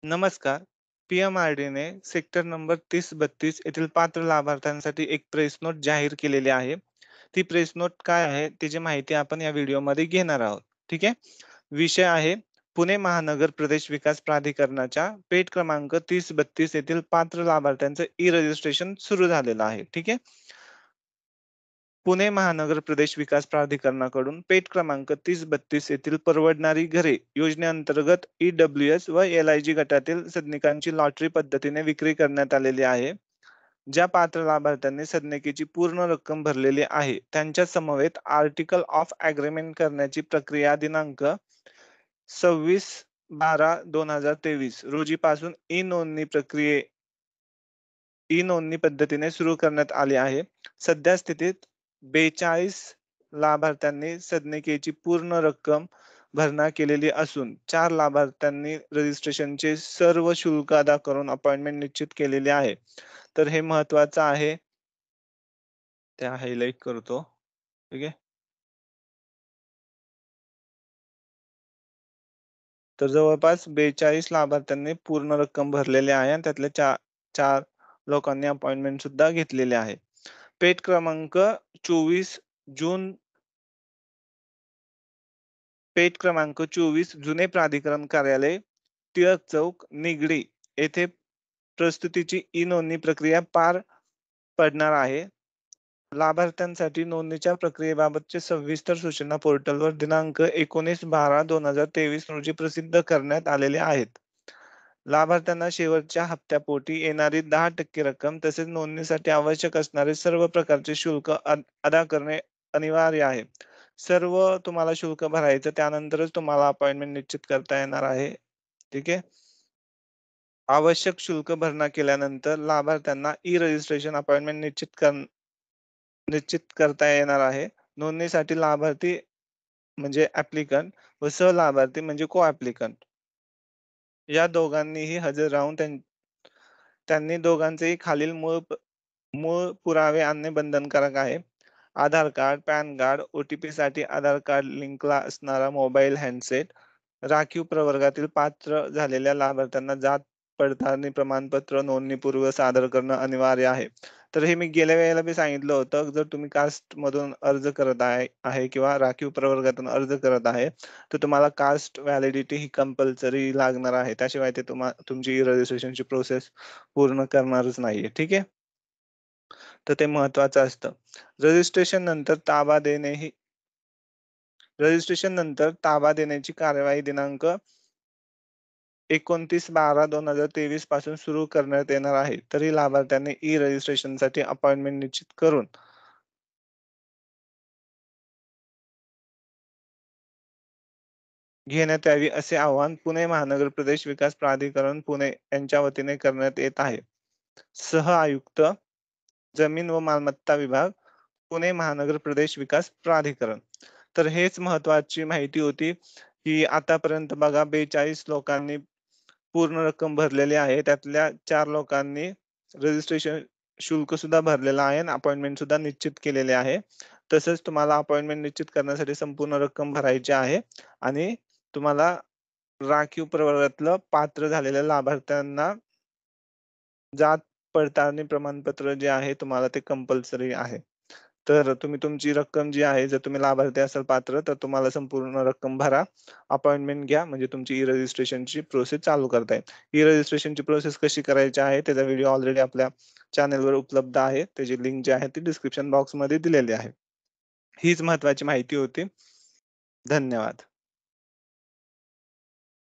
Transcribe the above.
नमस्कार. पी-एम-आर-डीने sector number 30-32 येथील पात्र लाभार्थ्यांसाठी एक प्रेस नोट जाहीर केलेली आहे. ती प्रेस नोट काय आहे, त्याची माहिती आपण या व्हिडिओमध्ये घेणार आहोत. ठीक आहे. विषय आहे पुणे महानगर प्रदेश विकास प्राधिकरणाच्या पेठ क्रमांक 30-32 येथील पात्र लाभार्थ्यांचं ई-रजिस्ट्रेशन सुरू झालेलं आहे. ठीक आहे. पुणे महानगर प्रदेश विकास प्राधिकरणाकडून पेठ क्रमांक 30-32 येथील परवडणारी घरे योजनेअंतर्गत ईडब्ल्यूएस व एल-आय-जी गटातील सदनिकांची लॉटरी पद्धतीने विक्री करण्यात आलेली आहे. ज्या पात्र लाभार्थ्यांनी सदनिकेची पूर्ण रक्कम भरलेली आहे, त्यांच्या समवेत आर्टिकल ऑफ अग्रीमेंट करण्याची प्रक्रिया दिनांक 26/12/2023 रोजीपासून ई-नोंदणी पद्धतीने सुरू करण्यात आली आहे. सध्या स्थितीत 42 लाभार्थ्यांनी सदनिकेची पूर्ण रक्कम भरणा केलेली असून 4 लाभार्थ्यांनी रजिस्ट्रेशनचे सर्व शुल्क अदा करून अपॉइंटमेंट निश्चित केलेली आहे. तर हे महत्त्वाचं आहे. ते हायलाइट करतो. ठीक आहे. तर जवळपास 42 लाभार्थ्यांनी पूर्ण रक्कम भरलेली आहे आणि त्यातल्या 4 लोकांनी अपॉइंटमेंट सुद्धा घेतलेले आहे. पेठ क्रमांक 24 जून पेठ क्रमांक 24 जुने प्राधिकरण कार्यालय, टिळक चौक, निगडी येथे प्रस्तुतीची ई-नोंदणी प्रक्रिया पार पडणार आहे. लाभार्थ्यांसाठी नोंदणीच्या प्रक्रियेबाबतचे सविस्तर सूचना पोर्टलवर दिनांक 19/12/2023 रोजी प्रसिद्ध करण्यात आलेले आहेत. लाभार्थ्यांना शेवटच्या हप्त्यापोटी येणारी 10% रक्कम तसेच नोंदणीसाठी आवश्यक असणारे सर्व प्रकारचे शुल्क अदा करणे अनिवार्य आहे. सर्व तुम्हाला शुल्क भरायचं त्यानंतरच तुम्हाला अपॉइंटमेंट निश्चित करता येणार आहे. ठीक आहे. आवश्यक शुल्क भरणा केल्यानंतर लाभार्थ्यांना ई-रजिस्ट्रेशन अपॉइंटमेंट निश्चित करता येणार आहे. नोंदणीसाठी लाभार्थी म्हणजे ॲप्लिकंट व सहलाभार्थी म्हणजे को-ॲप्लिकंट या दोघांनीही हजर राहून त्यांनी दोघांचेही खालील मूळ पुरावे आणणे बंधनकारक आहे. आधार कार्ड, पॅन कार्ड, ओ-टी-पीसाठी आधार कार्ड लिंकला असणारा मोबाईल हँडसेट, राखीव प्रवर्गातील पात्र झालेल्या लाभार्थ्यांना जात पडताळणी प्रमाणपत्र नोंदणीपूर्व सादर करणं अनिवार्य आहे. तर हे मी गेल्या वेळेला बी सांगितलं होतं, जर तुम्ही कास्टमधून अर्ज करत आहे किंवा राखीव प्रवर्गातून अर्ज करत आहे, तर तुम्हाला कास्ट व्हॅलिडिटी ही कंपल्सरी लागणार आहे. त्याशिवाय ते तुमची रजिस्ट्रेशनची प्रोसेस पूर्ण करणारच नाहीये. ठीक आहे. तर ते महत्त्वाचं असतं. रजिस्ट्रेशन नंतर ताबा देणे ही रजिस्ट्रेशन नंतर ताबा देण्याची कार्यवाही दिनांक 29/12/2023 पासून सुरू करण्यात येणार आहे. तरी लाभार्थ्यांनी ई-रजिस्ट्रेशनसाठी अपॉइंटमेंट निश्चित करून घेण्यात यावी असे आवाहन पुणे महानगर प्रदेश विकास प्राधिकरण पुणे यांच्या वतीने करण्यात येत आहे. सह आयुक्त, जमीन व मालमत्ता विभाग, पुणे महानगर प्रदेश विकास प्राधिकरण. तर हेच महत्त्वाची माहिती होती, की आतापर्यंत बघा 42 लोकांनी पूर्ण रक्कम भरलेली आहे. त्यातल्या 4 लोकांनी रजिस्ट्रेशन शुल्क सुद्धा भरलेलं आहे आणि अपॉइंटमेंट सुद्धा निश्चित केलेले आहे. तसंच तुम्हाला अपॉइंटमेंट निश्चित करण्यासाठी संपूर्ण रक्कम भरायची आहे आणि तुम्हाला राखीव प्रवर्गातलं पात्र झालेल्या लाभार्थ्यांना जात पडताळणी प्रमाणपत्र जे आहे तुम्हाला ते कंपल्सरी आहे. तर तुम्ही तुमची रक्कम जी आहे, जर तुम्ही लाभार्थी असाल पात्र, तर तुम्हाला संपूर्ण रक्कम भरा. अपॉइंटमेंट घ्या, म्हणजे तुमची ई-रजिस्ट्रेशनची प्रोसेस चालू करता येईल. ई-रजिस्ट्रेशनची प्रोसेस कशी करायची आहे, त्याचा व्हिडिओ ऑलरेडी आपल्या चॅनलवर उपलब्ध आहे. त्याची लिंक जी आहे ती डिस्क्रिप्शन बॉक्समध्ये दिलेली आहे. हीच महत्त्वाची माहिती होती. धन्यवाद.